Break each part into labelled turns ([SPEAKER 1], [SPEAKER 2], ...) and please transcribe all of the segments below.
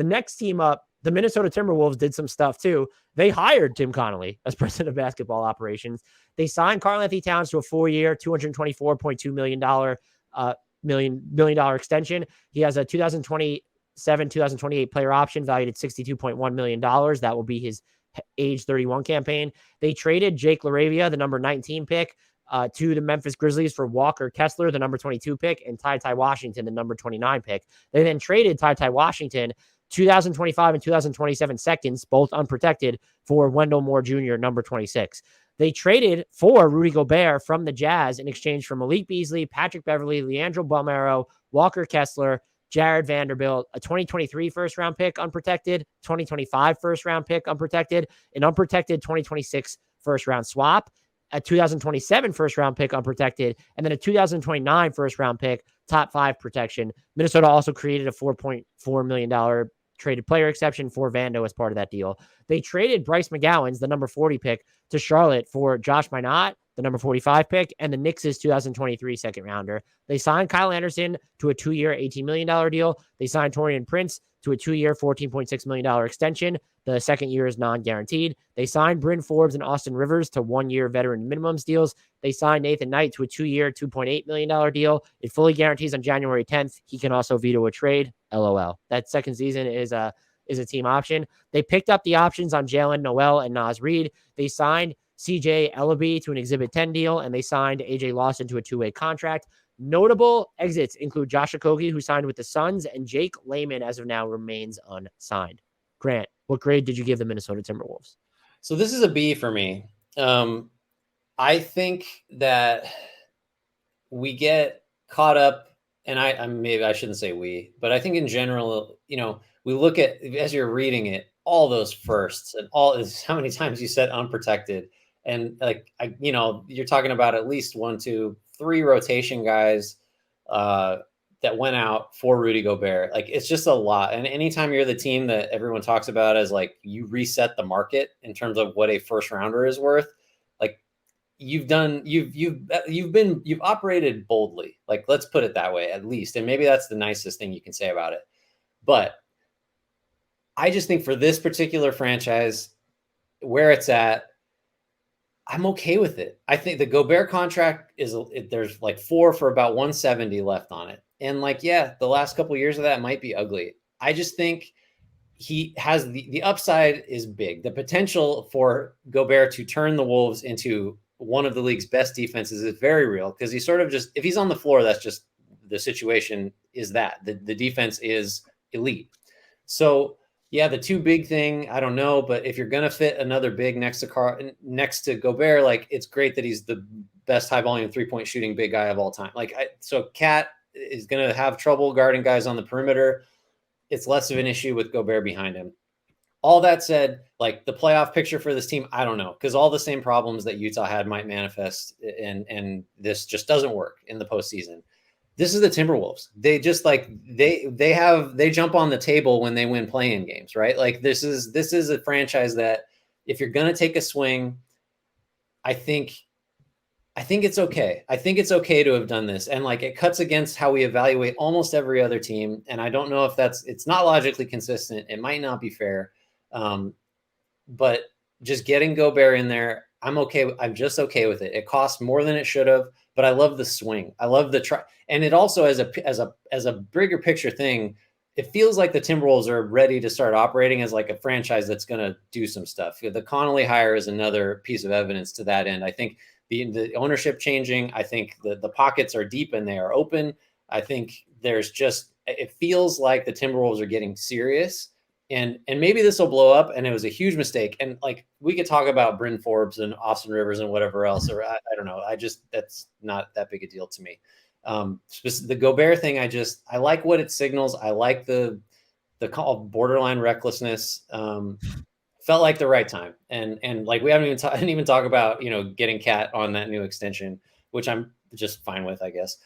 [SPEAKER 1] The next team up, the Minnesota Timberwolves, did some stuff too. They hired Tim Connolly as president of basketball operations. They signed Karl-Anthony Towns to a 4-year, $224.2 million extension. He has a 2028 player option valued at $62.1 million. That will be his age 31 campaign. They traded Jake LaRavia, the number 19 pick, to the Memphis Grizzlies for Walker Kessler, the number 22 pick, and Ty Washington, the number 29 pick. They then traded Ty Washington 2025 and 2027 seconds, both unprotected, for Wendell Moore Jr., number 26. They traded for Rudy Gobert from the Jazz in exchange for Malik Beasley, Patrick Beverley, Leandro Balmero, Walker Kessler, Jared Vanderbilt, a 2023 first-round pick unprotected, 2025 first-round pick unprotected, an unprotected 2026 first-round swap, a 2027 first-round pick unprotected, and then a 2029 first-round pick, top 5 protection. Minnesota also created a $4.4 million traded player exception for Vando as part of that deal. They traded Bryce McGowan's, the number 40 pick, to Charlotte for Josh Minot, the number 45 pick, and the Knicks' 2023 second rounder. They signed Kyle Anderson to a 2-year, $18 million deal. They signed Taurean Prince to a 2-year, $14.6 million extension. The second year is non-guaranteed. They signed Bryn Forbes and Austin Rivers to 1-year veteran minimums deals. They signed Nathan Knight to a 2-year, $2.8 million deal. It fully guarantees on January 10th. He can also veto a trade. LOL. That second season is a team option. They picked up the options on Jalen Noel and Naz Reid. They signed CJ Ellaby to an Exhibit 10 deal, and they signed AJ Lawson to a 2-way contract. Notable exits include Josh Okogie, who signed with the Suns, and Jake Layman, as of now, remains unsigned. Grant, what grade did you give the Minnesota Timberwolves?
[SPEAKER 2] So this is a B for me. I think that we get caught up, and I maybe I shouldn't say we, but I think in general, we look at, as you're reading it, all those firsts and all is how many times you said unprotected. And you're talking about at least 1, 2, 3 rotation guys that went out for Rudy Gobert. Like, it's just a lot. And anytime you're the team that everyone talks about as like you reset the market in terms of what a first rounder is worth, like you've operated boldly. Like, let's put it that way, at least. And maybe that's the nicest thing you can say about it. But I just think for this particular franchise, where it's at, I'm okay with it. I think the Gobert contract there's like 4 for about 170 left on it. And the last couple of years of that might be ugly. I just think he has the upside is big. The potential for Gobert to turn the Wolves into one of the league's best defenses is very real, because he sort of just, if he's on the floor, that's just the situation is that the defense is elite. So yeah, the too big thing, I don't know, but if you're going to fit another big next to Gobert, like, it's great that he's the best high volume 3-point shooting big guy of all time. So Cat is going to have trouble guarding guys on the perimeter. It's less of an issue with Gobert behind him. All that said, like, the playoff picture for this team, I don't know, because all the same problems that Utah had might manifest, and this just doesn't work in the postseason. This is the Timberwolves. They just they jump on the table when they win play-in games, right? Like, this is a franchise that if you're going to take a swing, I think it's okay. I think it's okay to have done this. And it cuts against how we evaluate almost every other team. And I don't know if it's not logically consistent. It might not be fair. But just getting Gobert in there, I'm okay. I'm just okay with it. It costs more than it should have, but I love the swing. I love the try. And it also, as a bigger picture thing, it feels like the Timberwolves are ready to start operating as like a franchise that's going to do some stuff. The Connolly hire is another piece of evidence to that end. I think the ownership changing, I think the pockets are deep and they are open. I think it feels like the Timberwolves are getting serious. And maybe this will blow up, and it was a huge mistake. And we could talk about Bryn Forbes and Austin Rivers and whatever else, or I don't know. That's not that big a deal to me. The Gobert thing, I like what it signals. I like the borderline recklessness. Felt like the right time. And we didn't even talk about, getting Cat on that new extension, which I'm just fine with, I guess.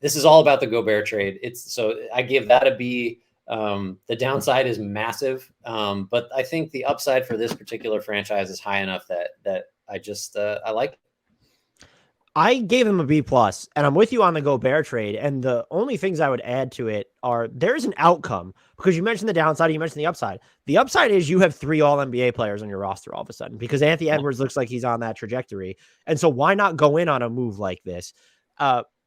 [SPEAKER 2] This is all about the Gobert trade. So I give that a B. The downside is massive, but I think the upside for this particular franchise is high enough that I just I like it.
[SPEAKER 1] I gave them a B plus, and I'm with you on the Gobert trade. And the only things I would add to it are there's an outcome because you mentioned the downside, you mentioned the upside. The upside is you have 3 All NBA players on your roster all of a sudden because Anthony Edwards looks like he's on that trajectory, and so why not go in on a move like this?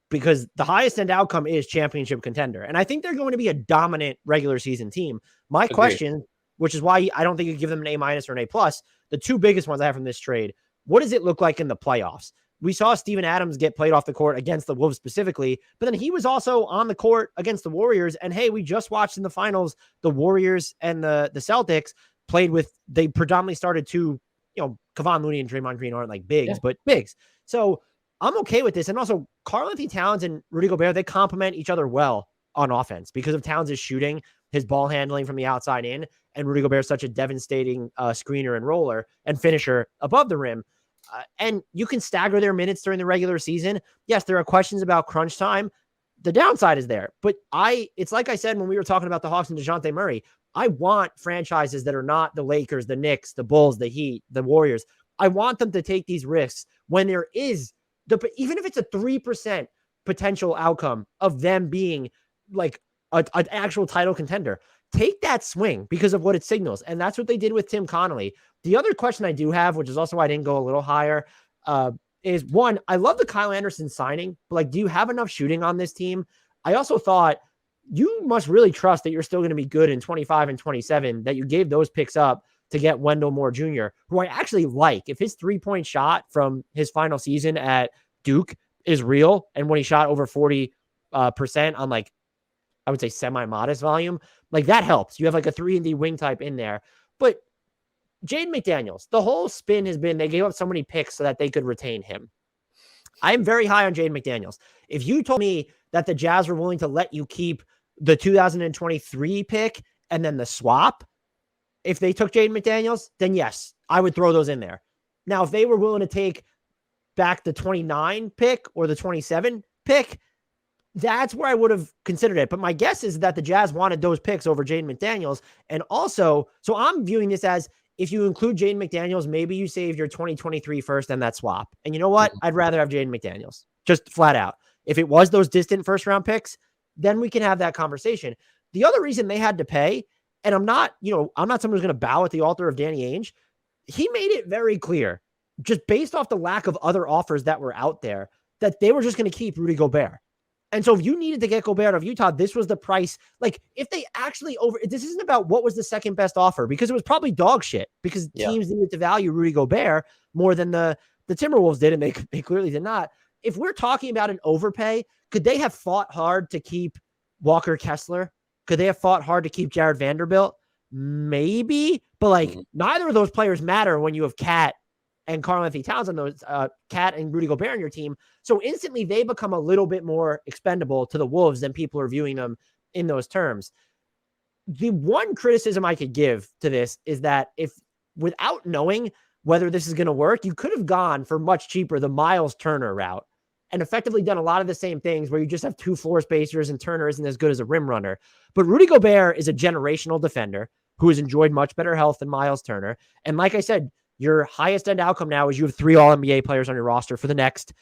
[SPEAKER 1] Because the highest end outcome is championship contender, and I think they're going to be a dominant regular season team. My
[SPEAKER 2] Agreed.
[SPEAKER 1] question, which is why I don't think you give them an A minus or an A plus, the two biggest ones I have from this trade. What does it look like in the playoffs? We saw Steven Adams get played off the court against the Wolves specifically, but then he was also on the court against the Warriors. And hey, we just watched in the finals, the Warriors and the Celtics played with, they predominantly started two, Kevon Looney and Draymond Green aren't like bigs, but bigs. So I'm okay with this. And also Karl-Anthony Towns and Rudy Gobert, they complement each other well on offense because of Towns' shooting, his ball handling from the outside in, and Rudy Gobert is such a devastating screener and roller and finisher above the rim. And you can stagger their minutes during the regular season. Yes, there are questions about crunch time. The downside is there. But it's like I said when we were talking about the Hawks and DeJounte Murray, I want franchises that are not the Lakers, the Knicks, the Bulls, the Heat, the Warriors. I want them to take these risks when there is, even if it's a 3% potential outcome of them being like an actual title contender. Take that swing because of what it signals. And that's what they did with Tim Connolly. The other question I do have, which is also why I didn't go a little higher, is one, I love the Kyle Anderson signing, but like, do you have enough shooting on this team? I also thought you must really trust that you're still going to be good in 25 and 27, that you gave those picks up to get Wendell Moore Jr., who I actually like. If his 3-point shot from his final season at Duke is real, and when he shot over 40% on like, I would say semi-modest volume, like that helps. You have like a 3-and-D wing type in there. But Jaden McDaniels, the whole spin has been they gave up so many picks so that they could retain him. I'm very high on Jaden McDaniels. If you told me that the Jazz were willing to let you keep the 2023 pick and then the swap, if they took Jaden McDaniels, then yes, I would throw those in there. Now, if they were willing to take back the 29 pick or the 27 pick, that's where I would have considered it. But my guess is that the Jazz wanted those picks over Jaden McDaniels. And also, so I'm viewing this as if you include Jaden McDaniels, maybe you save your 2023 first and that swap. And you know what? I'd rather have Jaden McDaniels, just flat out. If it was those distant first round picks, then we can have that conversation. The other reason they had to pay, and I'm not someone who's going to bow at the altar of Danny Ainge. He made it very clear, just based off the lack of other offers that were out there, that they were just going to keep Rudy Gobert. And so if you needed to get Gobert out of Utah, this was the price. Like if they actually this isn't about what was the second best offer, because it was probably dog shit because teams needed to value Rudy Gobert more than the Timberwolves did. And they clearly did not. If we're talking about an overpay, could they have fought hard to keep Walker Kessler? Could they have fought hard to keep Jared Vanderbilt? Maybe, but like neither of those players matter when you have Cat and Karl-Anthony Towns on those, Cat and Rudy Gobert on your team. So instantly they become a little bit more expendable to the Wolves than people are viewing them in those terms. The one criticism I could give to this is that if without knowing whether this is going to work, you could have gone for much cheaper the Miles Turner route and effectively done a lot of the same things where you just have two floor spacers and Turner isn't as good as a rim runner. But Rudy Gobert is a generational defender who has enjoyed much better health than Miles Turner. And like I said, your highest end outcome now is you have 3 All-NBA players on your roster for the next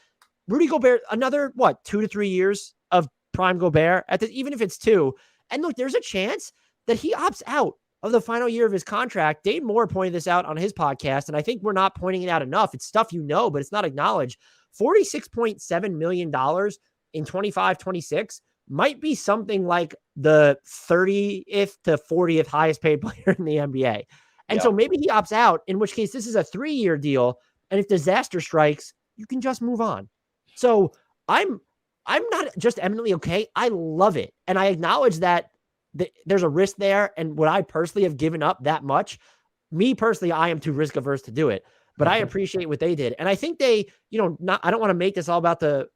[SPEAKER 1] Rudy Gobert, another 2 to 3 years of prime Gobert even if it's 2. And look, there's a chance that he opts out of the final year of his contract. Dave Moore pointed this out on his podcast, and I think we're not pointing it out enough. It's stuff but it's not acknowledged. $46.7 million in 25-26 might be something like the 30th to 40th highest paid player in the NBA. And so maybe he opts out, in which case this is a 3-year deal. And if disaster strikes, you can just move on. So I'm not just eminently okay. I love it. And I acknowledge that there's a risk there. And would I personally have given up that much? Me personally, I am too risk averse to do it, but I appreciate what they did. And I think they, I don't want to make this all about the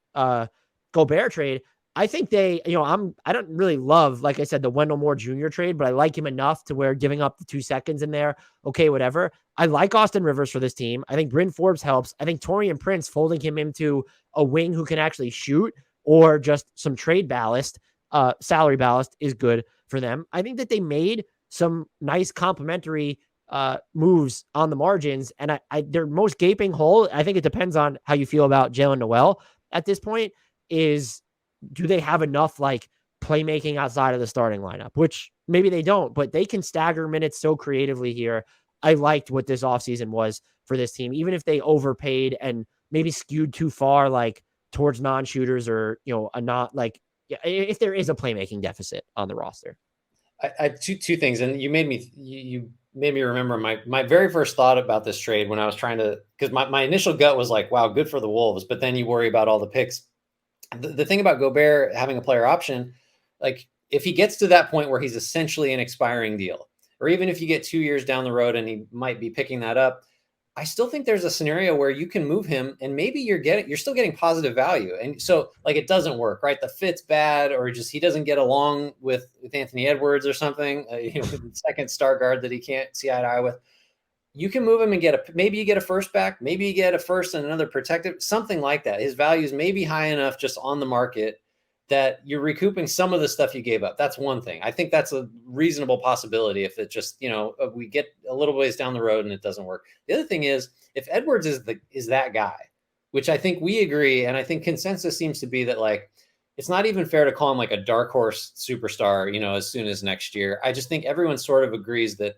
[SPEAKER 1] Gobert trade. I think they, I don't really love, like I said, the Wendell Moore Jr. trade, but I like him enough to where giving up the 2 seconds in there, okay, whatever. I like Austin Rivers for this team. I think Bryn Forbes helps. I think Taurean Prince folding him into a wing who can actually shoot or just some trade ballast, salary ballast is good for them. I think that they made some nice complementary moves on the margins. And their most gaping hole, I think it depends on how you feel about Jalen Noel at this point, is do they have enough like playmaking outside of the starting lineup, which maybe they don't, but they can stagger minutes so creatively here. I liked what this offseason was for this team, even if they overpaid and maybe skewed too far, like towards non-shooters or, a not like, if there is a playmaking deficit on the roster.
[SPEAKER 2] I two things, and you made me remember my very first thought about this trade when I was trying to, because my initial gut was like, wow, good for the Wolves, but then you worry about all the picks. The thing about Gobert having a player option, like if he gets to that point where he's essentially an expiring deal, or even if you get 2 years down the road and he might be picking that up, I still think there's a scenario where you can move him and maybe you're still getting positive value. And so like it doesn't work, right? The fit's bad, or just he doesn't get along with Anthony Edwards or something, second star guard that he can't see eye to eye with. You can move him and maybe you get a first back, maybe you get a first and another protective, something like that. His values may be high enough just on the market that you're recouping some of the stuff you gave up. That's one thing. I think that's a reasonable possibility if it just, we get a little ways down the road and it doesn't work. The other thing is if Edwards is that guy, which I think we agree, and I think consensus seems to be that like, it's not even fair to call him like a dark horse superstar, as soon as next year. I just think everyone sort of agrees that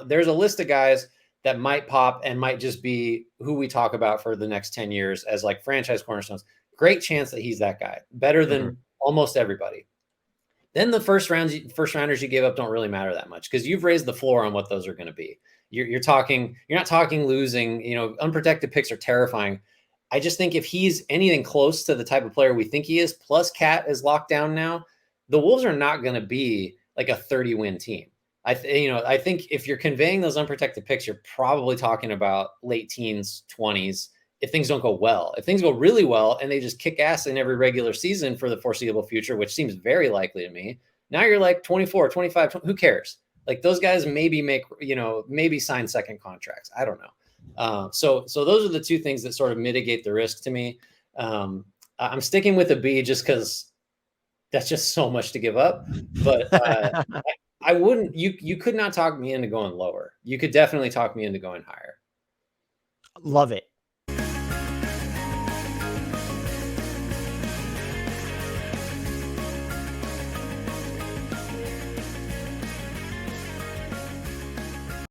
[SPEAKER 2] there's a list of guys that might pop and might just be who we talk about for the next 10 years as like franchise cornerstones. Great chance that he's that guy, better than almost everybody. Then the first rounders you gave up don't really matter that much because you've raised the floor on what those are going to be. You're not talking losing, unprotected picks are terrifying. I just think if he's anything close to the type of player we think he is, plus Cat is locked down now, the Wolves are not going to be like a 30-win team. I think if you're conveying those unprotected picks, you're probably talking about late teens, 20s, if things don't go well. If things go really well and they just kick ass in every regular season for the foreseeable future, which seems very likely to me, now you're like 24, 25, who cares? Like those guys maybe maybe sign second contracts. I don't know. So those are the two things that sort of mitigate the risk to me. I'm sticking with a B just because that's just so much to give up. But I wouldn't, you could not talk me into going lower. You could definitely talk me into going higher.
[SPEAKER 1] Love it.